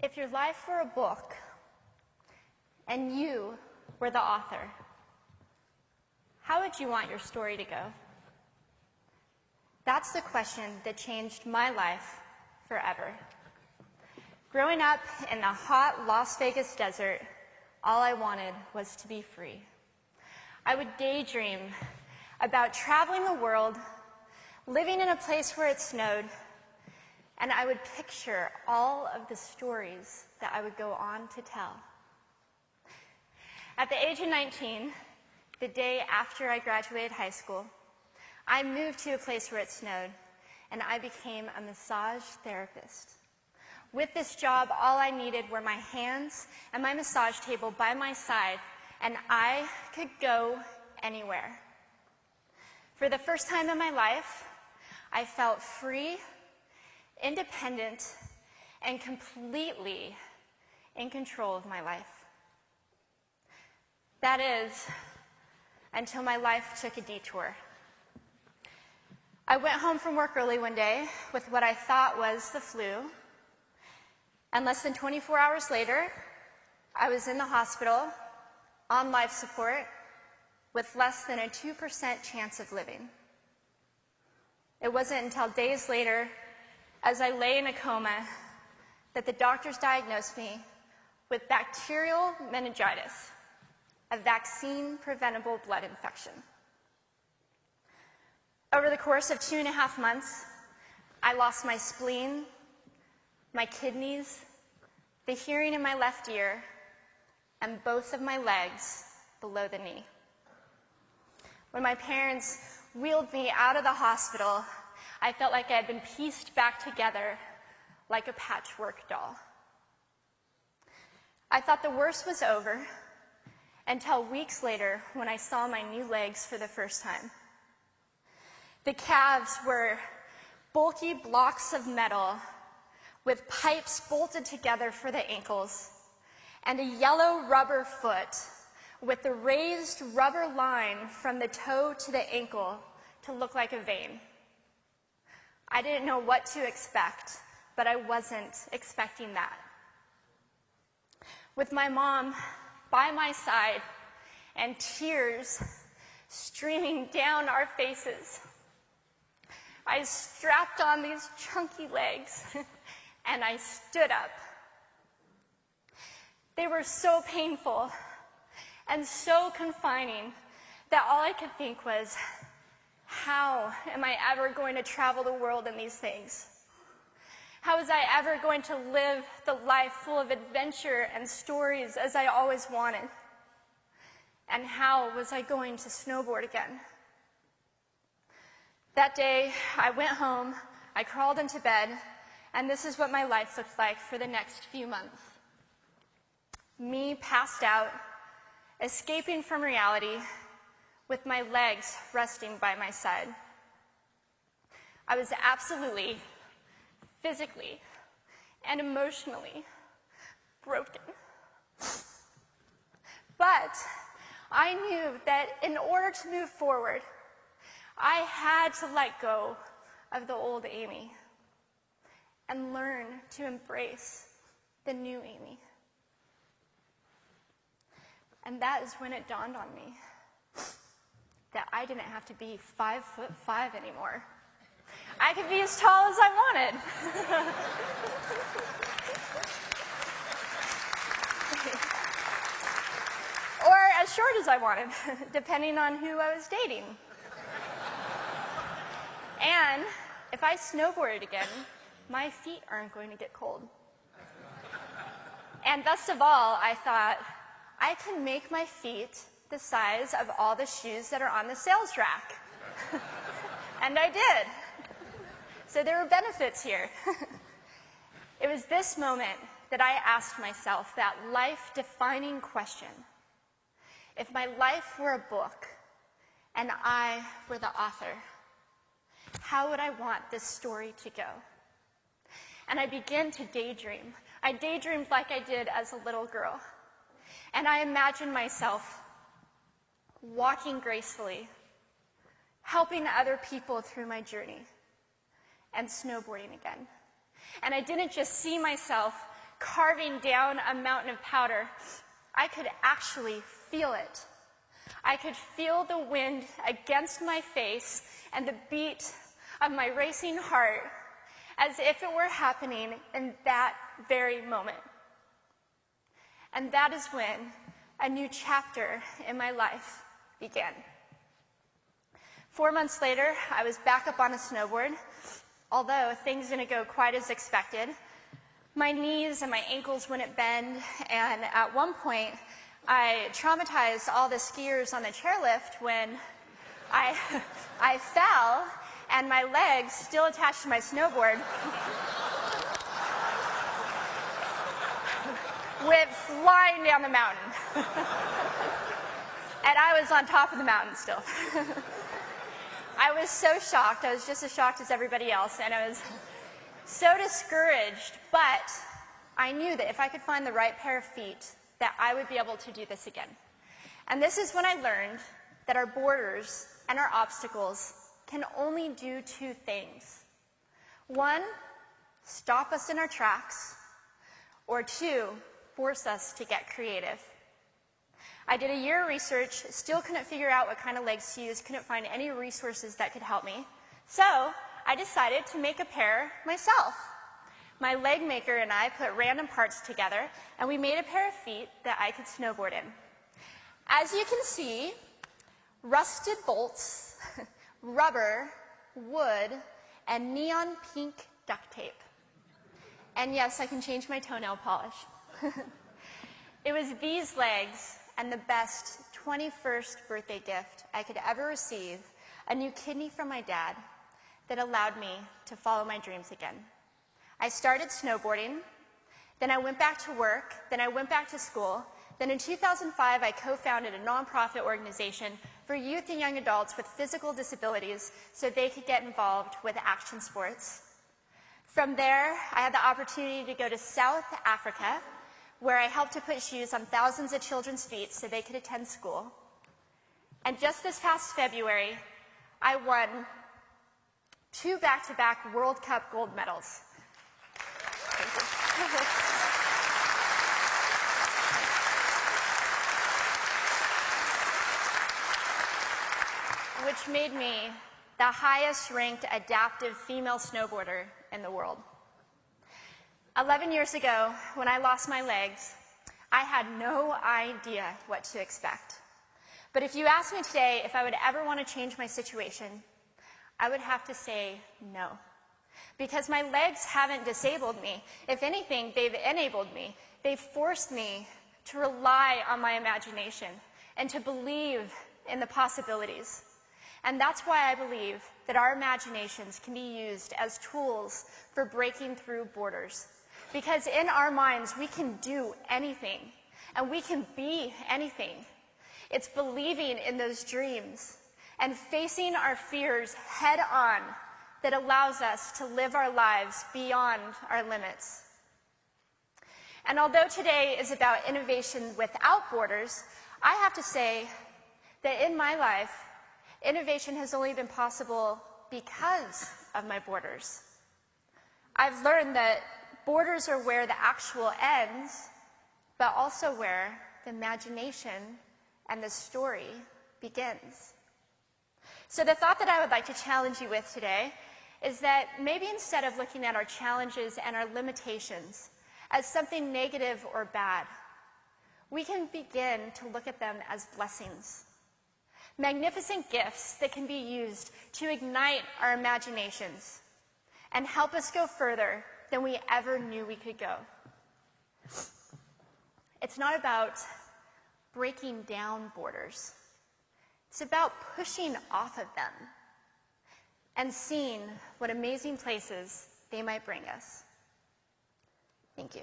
If your life were a book and you were the author, how would you want your story to go? That's the question that changed my life forever. Growing up in the hot Las Vegas desert, all I wanted was to be free. I would daydream about traveling the world, living in a place where it snowed, and I would picture all of the stories that I would go on to tell. At the age of 19, the day after I graduated high school, I moved to a place where it snowed, and I became a massage therapist. With this job, all I needed were my hands and my massage table by my side, and I could go anywhere. For the first time in my life, I felt free, independent, and completely in control of my life. That is, until my life took a detour. I went home from work early one day with what I thought was the flu, and less than 24 hours later, I was in the hospital on life support with less than a 2% chance of living. It wasn't until days later, as I lay in a coma, that the doctors diagnosed me with bacterial meningitis, a vaccine-preventable blood infection. Over the course of 2.5 months, I lost my spleen, my kidneys, the hearing in my left ear, and both of my legs below the knee. When my parents wheeled me out of the hospital, I felt like I had been pieced back together like a patchwork doll. I thought the worst was over until weeks later when I saw my new legs for the first time. The calves were bulky blocks of metal with pipes bolted together for the ankles, and a yellow rubber foot with the raised rubber line from the toe to the ankle to look like a vein. I didn't know what to expect, but I wasn't expecting that. With my mom by my side and tears streaming down our faces, I strapped on these chunky legs and I stood up. They were so painful and so confining that all I could think was, how am I ever going to travel the world in these things? How was I ever going to live the life full of adventure and stories as I always wanted? And how was I going to snowboard again? That day, I went home, I crawled into bed, and this is what my life looked like for the next few months. Me passed out, escaping from reality, with my legs resting by my side. I was absolutely, physically, and emotionally broken. But I knew that in order to move forward, I had to let go of the old Amy and learn to embrace the new Amy. And that is when it dawned on me that I didn't have to be 5'5" anymore. I could be as tall as I wanted. Or as short as I wanted, depending on who I was dating. And if I snowboarded again, my feet aren't going to get cold. And best of all, I thought, I can make my feet the size of all the shoes that are on the sales rack. And I did. So there were benefits here. It was this moment that I asked myself that life-defining question. If my life were a book and I were the author, how would I want this story to go? And I began to daydream. I daydreamed like I did as a little girl. And I imagined myself walking gracefully, helping other people through my journey, and snowboarding again. And I didn't just see myself carving down a mountain of powder, I could actually feel it. I could feel the wind against my face and the beat of my racing heart as if it were happening in that very moment. And that is when a new chapter in my life began. 4 months later, I was back up on a snowboard, although things didn't go quite as expected. My knees and my ankles wouldn't bend, and at one point, I traumatized all the skiers on the chairlift when I fell, and my legs, still attached to my snowboard, went flying down the mountain. And I was on top of the mountain still. I was so shocked. I was just as shocked as everybody else, and I was so discouraged, but I knew that if I could find the right pair of feet, that I would be able to do this again. And this is when I learned that our borders and our obstacles can only do two things. One, stop us in our tracks, or two, force us to get creative. I did a year of research, still couldn't figure out what kind of legs to use, couldn't find any resources that could help me. So I decided to make a pair myself. My leg maker and I put random parts together, and we made a pair of feet that I could snowboard in. As you can see, rusted bolts, rubber, wood, and neon pink duct tape. And yes, I can change my toenail polish. It was these legs and the best 21st birthday gift I could ever receive, a new kidney from my dad, that allowed me to follow my dreams again. I started snowboarding, then I went back to work, then I went back to school, then in 2005 I co-founded a nonprofit organization for youth and young adults with physical disabilities so they could get involved with action sports. From there, I had the opportunity to go to South Africa, where I helped to put shoes on thousands of children's feet so they could attend school. And just this past February, I won 2 back-to-back World Cup gold medals. Thank you. Which made me the highest-ranked adaptive female snowboarder in the world. 11 years ago, when I lost my legs, I had no idea what to expect. But if you asked me today if I would ever want to change my situation, I would have to say no. Because my legs haven't disabled me. If anything, they've enabled me. They've forced me to rely on my imagination and to believe in the possibilities. And that's why I believe that our imaginations can be used as tools for breaking through borders. Because in our minds, we can do anything, and we can be anything. It's believing in those dreams and facing our fears head on that allows us to live our lives beyond our limits. And although today is about innovation without borders, I have to say that in my life, innovation has only been possible because of my borders. I've learned that borders are where the actual ends, but also where the imagination and the story begins. So the thought that I would like to challenge you with today is that maybe instead of looking at our challenges and our limitations as something negative or bad, we can begin to look at them as blessings. Magnificent gifts that can be used to ignite our imaginations and help us go further than we ever knew we could go. It's not about breaking down borders. It's about pushing off of them and seeing what amazing places they might bring us. Thank you.